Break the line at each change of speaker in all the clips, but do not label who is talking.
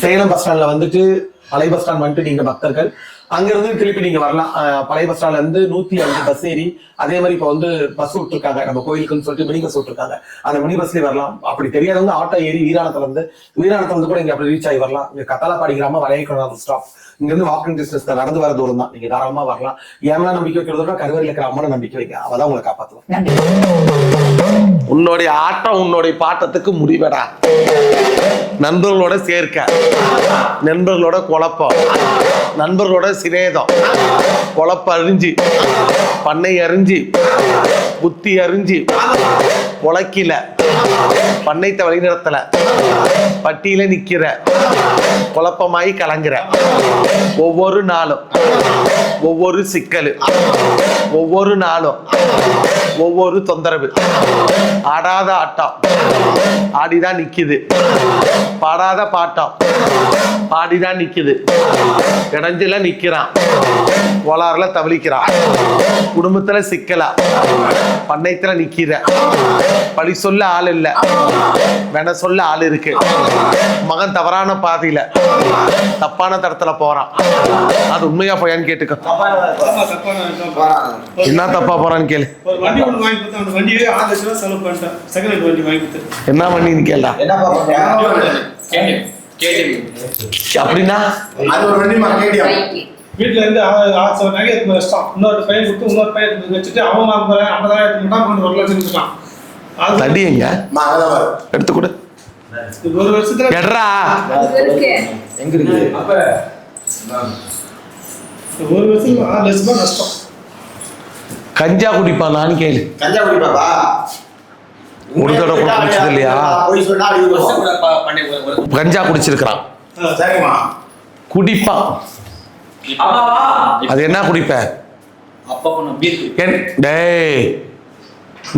Salem bus ஸ்டாண்ட்ல வந்துட்டு பழைய பஸ் ஸ்டாண்ட் வந்துட்டு நீங்க பக்தர்கள் அங்கிருந்து திருப்பி நீங்க வரலாம். பழைய பஸ் ஸ்டாண்ட்ல இருந்து 105 பஸ் ஏறி அதே மாதிரி இப்ப வந்து பஸ் விட்டுருக்காங்க நம்ம கோயிலுக்குன்னு சொல்லிட்டு மினி பஸ் விட்டுருக்காங்க. அந்த மினி பஸ்லயே வரலாம். அப்படி தெரியாதவங்க ஆட்டோ ஏறி வீராணத்துல இருந்து கூட இங்க அப்படி ரீச் ஆகி வரலாம். இங்க கத்தாலப்பாடி கிராமம் வளையக்குளம் ஸ்டாப் இங்க இருந்து வாக்கிங் டிஸ்டன்ஸ் தான், நடந்து வர தூரம் தான். நீங்க தாராளமா வரலாம். ஏன்னா நம்பிக்கை வைக்கிறதோட கருவறையில் இருக்கிற அம்மனை நம்பிக்கை வைக்க, அவதான் உங்களை காப்பாத்துவோம். உன்னுடைய ஆட்டம் உன்னுடைய பாட்டத்துக்கு முடிவடா. நண்பர்களோட சேர்க்க, நண்பர்களோட குழப்பம், நண்பர்களோட சிரேதம், குழப்ப அறிஞ்சு, பண்ணை அறிஞ்சு, புத்தி அறிஞ்சு, உழைக்கல, பண்ணைத்த வழிநடத்தல, பட்டியல நிக்கிற, குழப்பமாயி கலங்குற, ஒவ்வொரு நாளும் ஒவ்வொரு சிக்கல், ஒவ்வொரு நாளும் ஒவ்வொரு தொந்தரவு, ஆடாத ஆட்டம் ஆடிதான் நிக்குது, பாடாத பாட்டம் பாடிதான் நிக்குது, இடைஞ்சில நிக்கிறான், கோளாறுல தவிக்கிறான், குடும்பத்துல சிக்கலா, பண்ணைத்துல நிக்கிற, பழி சொல்ல ஆள் இல்ல, வேண சொல்ல ஆள் இருக்கு, மகன் தவறான பாதையில தப்பான தடத்துல போறான். அது உண்மையா போயான்னு கேட்டுக்க. என்ன தப்பா போறான்னு கேளு. என்ன வண்டின்னு கேளா. அப்படின்னா
வீட்டுல இருந்து இன்னொரு பையன் கொடுத்து இன்னொரு பையன் வச்சுட்டு அவன் 50,000 கொண்டு 1 லட்சம் இருக்கான்.
தடிங்க எடுத்து கொடு.
ஒரு வருஷத்துல
எட்ரா
எங்க இருக்கு அப்ப ஒரு வருஷத்துல 6 லட்சம் ரூபாய் நஷ்டம்.
கஞ்சா குடிப்பா நான் கேளு.
கஞ்சா குடிப்பாப்பா
ஒரு தடவை கூட குடிச்சது இல்லையா? கஞ்சா குடிச்சிருக்கிறான்.
சரிம்மா
குடிப்பான். அது என்ன குடிப்ப? டேய்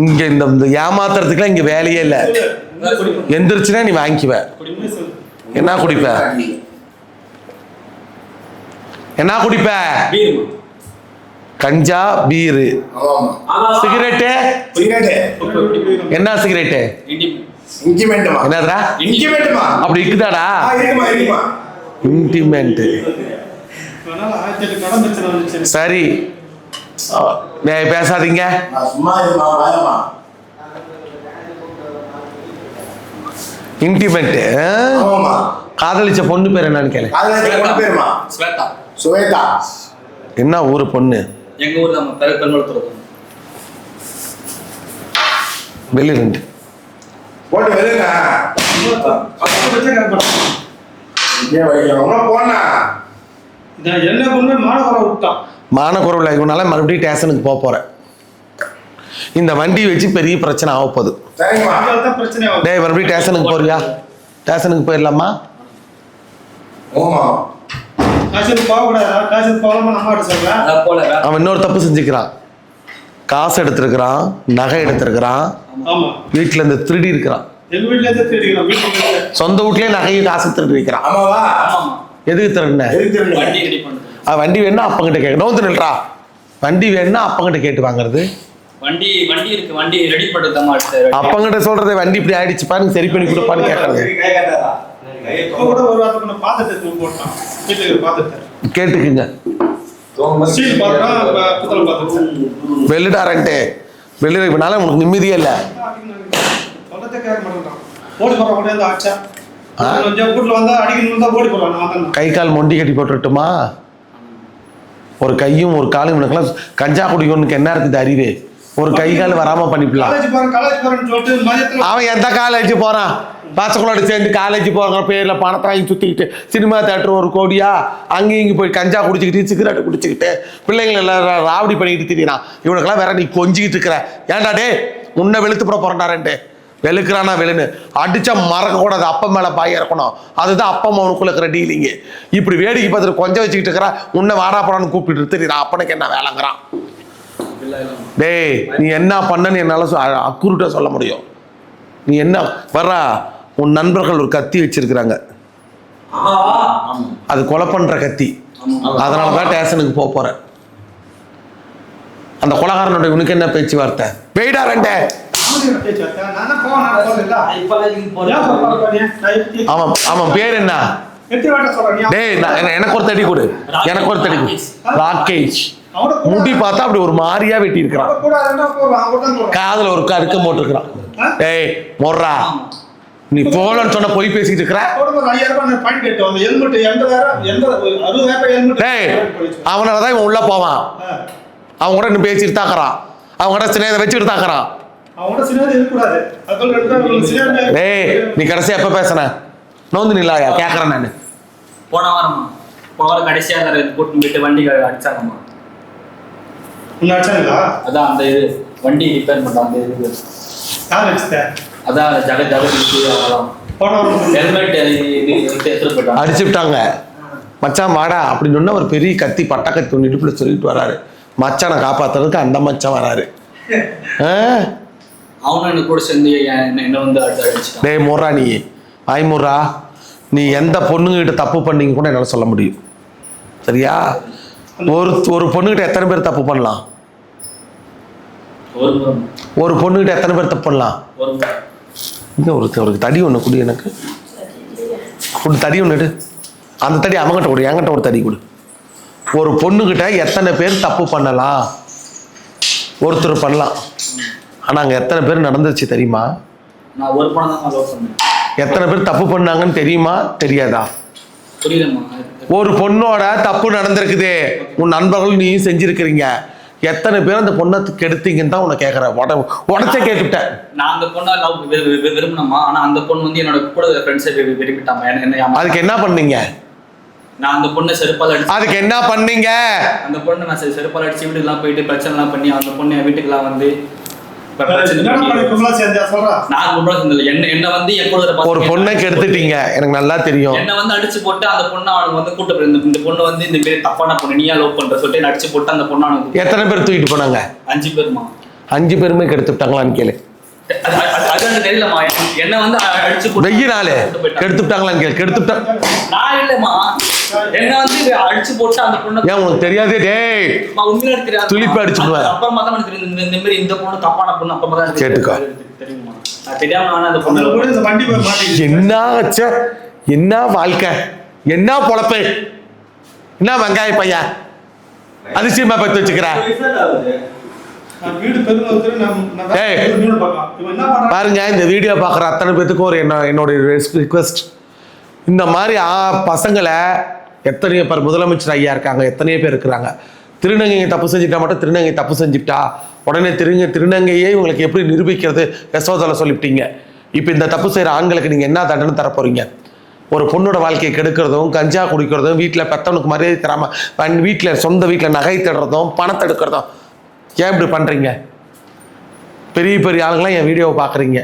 இங்க இந்த ஏமாத்துறதுக்குலாம் இங்க வேலையே இல்ல. எந்திரிச்சுனா நீ வாங்கிக்குவ. என்ன குடிப்ப? என்ன குடிப்ப? கஞ்சா, பீரு, சிகரெட்டு. என்ன சிகரெட்டு? என்னடா அப்படி இருக்குதாடா? இன்டிமெண்ட். சரி பேசாதீங்க. இன்டிமெண்ட். காதலிச்ச பொண்ணு பேர் என்னன்னு கேளு. என்ன ஊரு பொண்ணு?
எங்க ஊர் தான் பெருக்கல்மருத்துவ.
வெளியிருந்து
போட்டு வெளியில
என்ன பொண்ணு மானக்குறை விட்டான்.
மானக்குறவுல இவனால மறுபடியும் ஸ்டேஷனுக்கு போக போறேன். இந்த வண்டி வச்சு பெரிய பிரச்சனை ஆக போகுது. டேய் மறுபடியும் ஸ்டேஷனுக்கு போறியா? ஸ்டேஷனுக்கு போயிடலாமா? அவன் இன்னொரு தப்பு செஞ்சுக்கிறான். காசு எடுத்திருக்கிறான், நகை எடுத்திருக்கிறான், வீட்டுல இருந்து திருடி இருக்கிறான். சொந்த வீட்லயே நகையை காசு திருடி இருக்கிறான். எதுக்கு திருடின? வண்டி வேணும்னா அப்பங்கிட்ட கேட்கணும். நோந்து நில்றா. வண்டி வேணும்னா அப்பங்கிட்ட கேட்டு வாங்குறது. அப்பங்கிட்ட சொல்றது வண்டி இப்படி ஆயிடுச்சுப்பான்னு சரி பண்ணி கொடுப்பான்னு கேட்கறது. கேட்டுக்குங்க. வெள்ளிடாரன்ட்டு வெளியில இப்பனால உனக்கு நிம்மதியே இல்லை. கை கால் மொண்டி கட்டி போட்டுட்டுமா? ஒரு கையும் ஒரு காலும் இவனுக்குலாம் கஞ்சா குடிக்கணுக்கு என்ன இருக்குது அறிவு? ஒரு கை கால் வராம பண்ணிக்கலாம். அவன் எந்த காலேஜ் போறான்? பசங்களோட சேர்ந்து காலேஜ் போகிற பேரில் பணத்தை வாங்கி சுற்றிக்கிட்டு சினிமா தேட்டர் 1 கோடியா அங்கேயும் இங்கே போய் கஞ்சா குடிச்சிக்கிட்டு சிகரெட்டு குடிச்சிக்கிட்டு பிள்ளைங்களை எல்லாம் ராவடி பண்ணிக்கிட்டு திரியிறான். இவனுக்கெல்லாம் வேற நீ கொஞ்சிக்கிட்டு இருக்கிற. ஏன்டா டே முன்ன வெளுத்துப்புற பிறண்டாரன்ட்டு வெளுக்கிறானா வெளுன்னு அடிச்சா மறக்க கூடாது. அப்பா மேலே பாய் இறக்கணும். அதுதான் அப்பா அவனுக்குள்ள இருக்கிற டீலிங்கு. இப்படி வேடிக்கை பார்த்துட்டு கொஞ்சம் வச்சுக்கிட்டு இருக்கிறா. உன்னை வாடா போடான்னு கூப்பிட்டு தெரியுறான். அப்பனுக்கு என்ன வேலைங்கிறான்? டேய் நீ என்ன பண்ணன்னு என்னால அக்குருட்டா சொல்ல முடியும். நீ என்ன வர்றா? உன் நண்பர்கள் ஒரு கத்தி வச்சிருக்கிறாங்க. அது கொலை பண்ற கத்தி. அதனாலதான் ஸ்டேஷனுக்கு போற. அந்த கொலைகாரனுடைய உனக்கு என்ன பேச்சுவார்த்தை? வெயிடா ரெண்டே. அவன் பேர் என்ன?
எத்தி வாட்ட சொல்றேன்.
டேய் எனக்கு ஒரு தடி கொடு, எனக்கு ஒரு தடி கொடு. ராகேஷ் முடி பார்த்தா அப்படி ஒரு மாதிரியா வெட்டி இருக்கிறான், காதுல ஒரு கடுக்க போட்டுருக்கான். டேய் மொர்ரா, நீ போலன்னு சொன்ன பொய் பேசிட்டு இருக்கிற. டேய் அவனாலதான் இவன் உள்ள போவான், அவன் கூட இன்னும் பேசிட்டு தாக்குறான், அவன் கூட சின்ன வச்சுட்டு தாக்குறான். டேய் நீ கடைசியா எப்ப பேசுன? நோந்து நில்லாயா கேக்குறேன் நானு.
போன வாரம் கடைசியா கூட்டு போயிட்டு வண்டி அடிச்சாங்கம்மா. அதான் அந்த இது வண்டி ரிப்பேர் பண்ண அந்த இது அதான் ஹெல்மெட் எடுத்துட்டு போயிட்டாங்க,
அடிச்சு விட்டாங்க. மச்சான் வாடா அப்படின்னு சொன்னா ஒரு பெரிய கத்தி பட்டா கத்தி ஒன்று இடுப்புல சொல்லிட்டு வராரு. மச்சானை காப்பாத்துறதுக்கு அந்த மச்சான் வராரு.
அவனும் எனக்கு கூட சேர்ந்து என்ன வந்து அடிச்சுட்டான்.
டேய் மோரா, நீ ஆய்முறா, நீ எந்த பொண்ணுங்கிட்ட தப்பு பண்ணீங்க கூட என்னால் சொல்ல முடியும், சரியா? ஒரு பொண்ணுகிட்ட எத்தனை பேர் தப்பு பண்ணலாம்? ஒரு பொண்ணுகிட்ட எத்தனை பேர் தப்பு பண்ணலாம்? ஒரு தடி ஒன்று கொடு, எனக்கு கொடு தடி ஒன்று. அந்த தடி அவங்ககிட்ட கொடு, என்கிட்ட ஒரு தடி கொடு. ஒரு பொண்ணுகிட்ட எத்தனை பேர் தப்பு பண்ணலாம்? ஒருத்தர் பண்ணலாம். ஆனால் அங்கே எத்தனை பேர் நடந்துச்சு தெரியுமா?
நான் ஒரு படம் தான் லவ் பண்ணேன்.
எத்தனை பேர் தப்பு பண்ணாங்கன்னு தெரியுமா தெரியாதா? ஒரு பொண்ணோட தப்பு நடந்திருக்குது, உன் நண்பர்கள் நீயும் செஞ்சிருக்கிறீங்க, எத்தனை பேர் அந்த பொண்ணை கெடுத்தீங்கன்னு தான் உன்னை கேட்கறேன். உடச்சே கேட்டுட்டேன்.
நான் அந்த பொண்ணை லவ் விரும்பினமா, ஆனா அந்த பொண்ணு வந்து என்னோட கூட ஃப்ரெண்ட்ஸை விரும்பிட்டாமா.
அதுக்கு என்ன பண்ணீங்க?
நான் அந்த பொண்ணை செருப்பால் அடிச்சு. அதுக்கு
என்ன பண்ணீங்க?
அந்த பொண்ணை நான் செருப்பால் அடிச்சு வீட்டுக்கெல்லாம் போயிட்டு பிரச்சனை எல்லாம் பண்ணி அந்த பொண்ணு என் வீட்டுக்கெல்லாம் வந்து
ஒரு பொண்ணை கெடுத்துட்டீங்க, எனக்கு நல்லா தெரியும்.
என்ன வந்து அடிச்சு போட்டு அந்த பொண்ணு அவனுக்கு வந்து கூட்டு இந்த பொண்ணு வந்து இந்த பேர் தப்பான பொண்ணு, நீயா லவ் பண்ற சொல்லிட்டு அடிச்சு போட்டு அந்த பொண்ணு அவனுக்கு.
எத்தனை பேர் தூக்கிட்டு போனாங்க?
5 பேருமா.
5 பேருமே கெடுத்துட்டாங்களான்னு கேளு.
தெரியலமா, என்ன வந்து அடிச்சு போட்டு
வெய்ய நாளே கெடுத்துட்டாங்களான்னு கேளு. கெடுத்துட்டாங்க
நான் இல்லம்மா, என்ன வந்து அடிச்சு போட்டு அந்த பொண்ணு.
ஏன் உனக்கு தெரியாதே? டேய்
உண்மையில தெரியாது,
துளிப்பு அடிச்சுடுவேன்.
அப்புறமா தான் எனக்கு தெரியும் இந்த மாதிரி இந்த பொண்ணு தப்பான பொண்ணு. அப்புறமா தான்
கேட்டுக்கோ.
தெரியுமா, நான் தெரியாம அந்த பொண்ணு.
என்ன ஆச்சு? என்ன வாழ்க்கை, என்ன பொழப்பு, என்ன வெங்காய பையா அதிசயமா பத்தி வச்சுக்கிற? பாருங்க, இந்த வீடியோ பார்க்குற அத்தனை பேத்துக்கும் ஒரு என்னோட ரிக்வெஸ்ட், இந்த மாதிரி பசங்களை எத்தனையோ பேர் முதலமைச்சர் ஐயா இருக்காங்க, எத்தனையோ பேர் இருக்கிறாங்க. திருநங்கையை தப்பு செஞ்சுட்டா மட்டும் திருநங்கை தப்பு செஞ்சுட்டா உடனே திருநங்கையே இவங்களுக்கு எப்படி நிரூபிக்கிறது யசோதால சொல்லிவிட்டீங்க. இப்போ இந்த தப்பு செய்கிற ஆண்களுக்கு நீங்கள் என்ன தண்டனை தரப்போறீங்க? ஒரு பொண்ணோட வாழ்க்கையை கெடுக்கிறதும், கஞ்சா குடிக்கிறதும், வீட்டில் பெத்தவனுக்கு மரியாதை தராமல் வீட்டில் சொந்த வீட்டில் நகை தடுறதும், பணத்தை எடுக்கிறதும், ஏன் இப்படி பண்ணுறீங்க? பெரிய பெரிய ஆளுங்களாம் என் வீடியோவை பார்க்குறீங்க,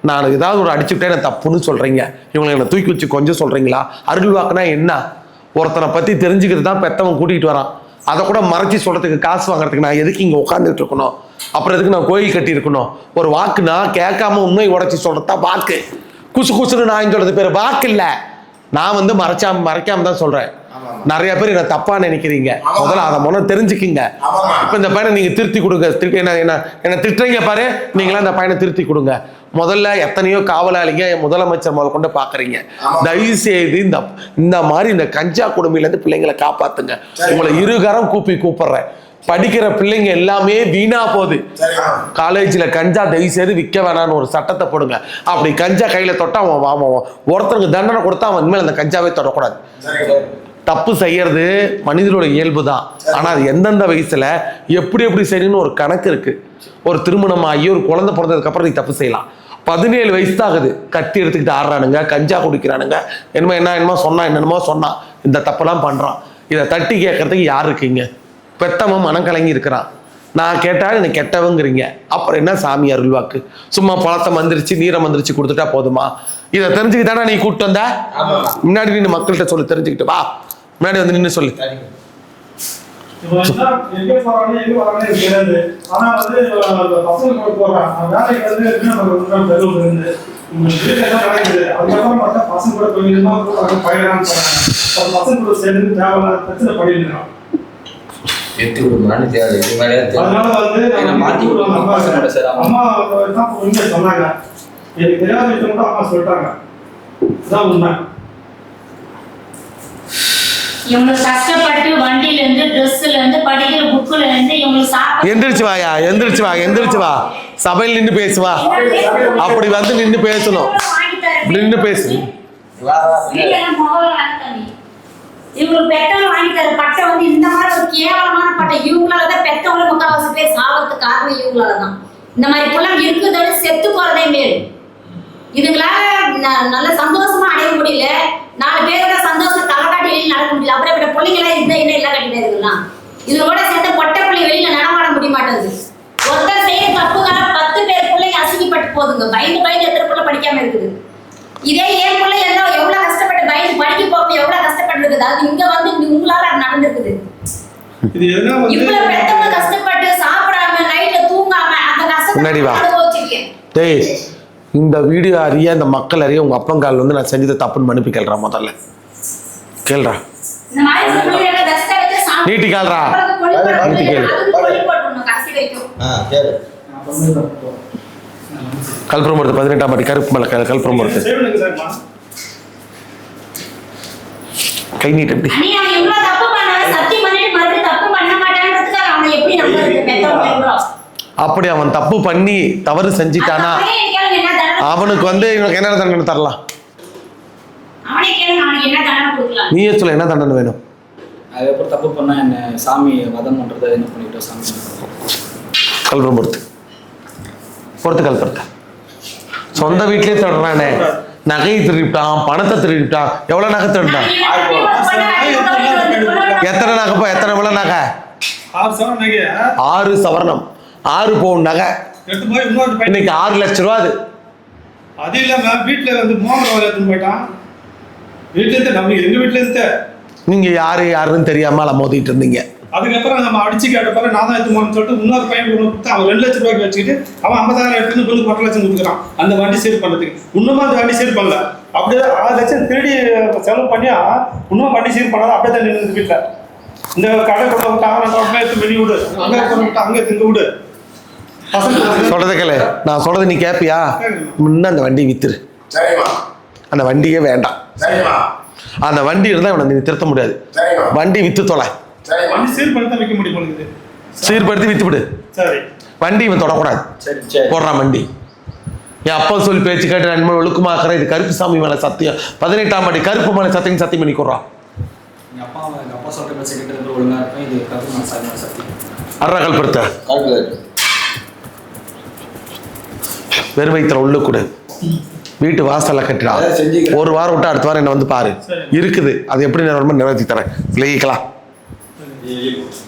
நான் ஏதாவது ஒரு அடிச்சுக்கிட்டே நான் தப்புன்னு சொல்கிறீங்க, இவங்களை என்னை தூக்கி வச்சு கொஞ்சம் சொல்கிறீங்களா? அருள் வாக்குனா என்ன? ஒருத்தனை பற்றி தெரிஞ்சுக்கிறது தான் பெத்தவன் கூட்டிகிட்டு வரான், அதை கூட மறைச்சி சொல்கிறதுக்கு காசு வாங்குறதுக்கு நான் எதுக்கு இங்கே உட்காந்துட்டு இருக்கணும்? அப்புறம் எதுக்கு நான் கோயில் கட்டி இருக்கணும்? ஒரு வாக்குனா கேட்காம உண்மை உடச்சி சொல்கிறது தான் வாக்கு. குசு குசுன்னு நான் சொல்கிறது பேர் வாக்கு இல்லை. நான் வந்து மறைக்காம தான் சொல்கிறேன். நிறைய பேர் என்ன தப்பா நினைக்கிறீங்க, முதல்ல அதை முதல்ல தெரிஞ்சுக்கிங்க. இப்ப இந்த பையனை நீங்க திருத்தி கொடுங்க. என்ன திட்டுறீங்க பாரு, நீங்களாம் இந்த பையனை திருத்தி கொடுங்க. முதல்ல எத்தனையோ காவலாளிங்க முதலமைச்சர் முதல் கொண்டு பாக்குறீங்க. தயவு செய்து இந்த மாதிரி இந்த கஞ்சா கொடுமையில இருந்து பிள்ளைங்களை காப்பாத்துங்க. உங்களை இருகரம் கூப்பிடுறேன். படிக்கிற பிள்ளைங்க எல்லாமே வீணா போகுது. காலேஜ்ல கஞ்சா தயவு செய்து விற்க வேணான்னு ஒரு சட்டத்தை போடுங்க. அப்படி கஞ்சா கையில தொட்டா அவன் ஒருத்தருக்கு தண்டனை கொடுத்தா அவன் இனிமேல் அந்த கஞ்சாவே தொடக்கூடாது. தப்பு செய்யறது மனிதனோட இயல்பு தான். ஆனா அது எந்தெந்த வயசுல எப்படி செய்யணும்னு ஒரு கணக்கு இருக்கு. ஒரு திருமணம் ஆகி ஒரு குழந்தை பிறந்ததுக்கு அப்புறம் நீ தப்பு செய்யலாம். 17 வயசு தான் ஆகுது, கட்டி எடுத்துக்கிட்டு ஆடுறானுங்க, கஞ்சா குடிக்கிறானுங்க, என்னமோ சொன்னா இந்த தப்பெல்லாம் பண்றான். இதை தட்டி கேட்கறதுக்கு யார் இருக்கீங்க? பெத்தவன் மனம் கலங்கி இருக்கிறான். நான் கேட்டால் எனக்கு கெட்டவங்கிறீங்க. அப்புறம் என்ன சாமி அருள்வாக்கு? சும்மா பழத்தை மந்திரிச்சு நீரை மந்திரிச்சு கொடுத்துட்டா போதுமா? இதை தெரிஞ்சுக்கிட்டானா நீ கூப்பிட்டு வந்த? முன்னாடி நின்று மக்கள்கிட்ட சொல்லி தெரிஞ்சுக்கிட்டு வா. முன்னாடி வந்து நின்று சொல்லு.
இவங்களுக்கு கஷ்டப்பட்டு வண்டியில இருந்து ட்ரெஸ்ல இருந்து படிக்கிற புக்ல இருந்து இவங்களுக்கு சாப்பிட
எந்திரிச்சு வாயா, எந்திரிச்சு வா, எந்திரிச்சு வா. சபையில் நின்று பேசுவா. அப்படி வந்து நின்று பேசணும். நின்று பேசு.
இவங்களுக்கு பெட்ரோல் வாங்கி தர பட்டை வந்து இந்த மாதிரி ஒரு கேவலமான பட்டை. இவங்களாலதான் பெட்ரோல் முக்கால்வாசி பேர் சாவறதுக்கு காரணம் இவங்களாலதான். இந்த மாதிரி பிள்ளை இருக்குதோட செத்து போறதே மேல். இதுங்களால நல்ல சந்தோஷமா அடைய முடியல. 4 பேரோட சந்தோஷம் தலைகாட்டி வெளியில் நடக்க முடியல. அப்புறம் இப்ப பிள்ளைங்களா இந்த என்ன எல்லாம் கட்டிட்டு இருக்கலாம். இதோட சேர்ந்த பொட்டை பிள்ளை வெளியில நடமாட முடிய மாட்டேங்குது. ஒருத்தர் செய்ய தப்புக்காக 10 பேர் பிள்ளைங்க அசிங்கப்பட்டு போகுதுங்க. பயந்து எத்தனை பிள்ளை படிக்காம இருக்குது. இதே ஏன் பிள்ளை எல்லாம் எவ்வளவு கஷ்டப்பட்டு பயந்து படிக்க போக எவ்வளவு கஷ்டப்பட்டு இருக்குது. அது இங்க வந்து உங்களால அது நடந்திருக்குது.
இது எதுனா வந்து
இவ்வளவு பெத்தவங்க கஷ்டப்பட்டு சாப்பிடாம நைட்ல தூங்காம அந்த
முன்னாடி வா.
கஷ்டத்தை அனுபவிச்சிருக்கேன்.
டேய், இந்த வீடியோ அறிய இந்த மக்கள் அறிய உங்க அப்பங்கால் வந்து நான் செஞ்சதை தப்புன்னு மன்னிப்பு கேள்றா. முதல்ல கேள்றா.
இந்த மாதிரி ஒரு பிள்ளையோட கஷ்டத்தை வச்சு சாப்பிட்டு
நீட்டி கேள்றா.
அப்புறம் கொலை பண்ணணும்.
நீட்டி கேளு.
அதுக்கு கொலை போடணும் கடைசி வரைக்கும்.
கேளு.
கல்புரமுறது 18ஆம் படி கருப்பு மலை கல்புரமுறது.
சேவனுக்கு சார்மா
கை நீட்டு எப்படி?
அண்ணி அவன் இவ்வளவு தப்பு பண்ணாலும் சத்தியம் பண்ணிட்டு மறுபடியும் தப்பு பண்ண மாட்டான்றதுக்காக அவனை எப்படி நம்புறது? பெத்தவங்க இவ்வளோ
அப்படி அவன் தப்பு பண்ணி தவறு செஞ்சிட்டானா அவனுக்கு வந்து இவனுக்கு என்ன தண்டனை தரலாம்?
அவனே கேளுங்க, அவனுக்கு என்ன தண்டனை கொடுக்கலாம்?
நீயே சொல்ல, என்ன தண்டனை வேணும்?
அதுக்கப்புறம் தப்பு பண்ணா என்ன சாமி வதம் பண்றதை என்ன பண்ணிட்டோம் சாமி.
கல்புரம் பொறுத்து கல்புரத்தை சொந்த வீட்லயே திருடுறானே. நகையை திருடிட்டான், பணத்தை திருடிட்டான். எவ்வளவு நகை திருடிட்டான்? எத்தனை நகைப்பா? எத்தனை எவ்வளவு நகை?
6 சவரன் நகை
6 சவரணம், 6 பவுன் நகை.
எடுத்து போய் இன்னொரு பையன்
இன்னைக்கு 6 லட்சம் ரூபா.
அது இல்லாம வீட்டுல வந்து மோதிரம் எடுத்துன்னு போயிட்டான். வீட்டுல இருந்து நம்ம எங்க வீட்டுல இருந்து
நீங்க யாருன்னு தெரியாம மோதிட்டு இருந்தீங்க.
அதுக்கப்புறம் நம்ம அடிச்சு கேட்ட பிறகு நான் தான் எடுத்துன்னு சொல்லிட்டு இன்னொரு பையன் கொடுத்து அவன் 2 லட்சம் ரூபாய்க்கு வச்சுக்கிட்டு அவன் 50,000 எடுத்துன்னு பொண்ணு 1 லட்சம் கொடுக்குறான் அந்த வண்டி சேல் பண்ணதுக்கு. இன்னுமா அந்த வண்டி சேல் பண்ணல. அப்படியே 6 லட்சம் திருடி செலவு பண்ணியா இன்னும் வண்டி சேல் பண்ணாதான் அப்படியே தான் நின்று வீட்டுல. இந்த கடை கொண்டு விட்டாங்க எடுத்து வெளியே விடு, அங்கே கொண்டு விட்டா அங்கே திங்க விடு.
சொல்றத கேளு, நான் சொல்றது நீ கேப்பியா? முன்ன அந்த வண்டி வித்துரு.
சரிம்மா.
அந்த வண்டியே வேண்டாம்.
சரிம்மா.
அந்த வண்டி இருந்தா இவனை நீ திருத்த முடியாது.
சரிம்மா.
வண்டி வித்து தொலை.
சரிம்மா.
வண்டி சேல் பண்ணி தான் விற்க முடியும் போலுக்குது.
சீர்படுத்தி வித்து விடு.
சரி
வண்டி இவன் தொடக்கூடாது.
சரி சரி
போடுறான் வண்டி. என் அப்பா சொல்லி பேச்சு கேட்டு நன்மை ஒழுக்கமாக்குற. இது கருப்பு சாமி மேல சத்தியம். 18ஆம் படி கருப்பு மேல சத்தியம் பண்ணி கொடுறான்.
எங்க அப்பா சொல்ற பேச கிட்ட ஒழுங்கா இருக்கும். இது கருத்து நான் சாமி சத்தியம்.
அறா கல்புரத்தை
கால்குலேட்டர்.
வெறும் வயிற்றுல உள்ள கூட வீட்டு வாசல்ல கட்டிடா.
அதான் செஞ்சுக்கிறேன்.
1 வாரம் விட்டு அடுத்த வாரம் என்ன வந்து பாரு.
சரி.
இருக்குது. அது எப்படி நிறைவேற்றி தரேன். விலகிக்கலாம்.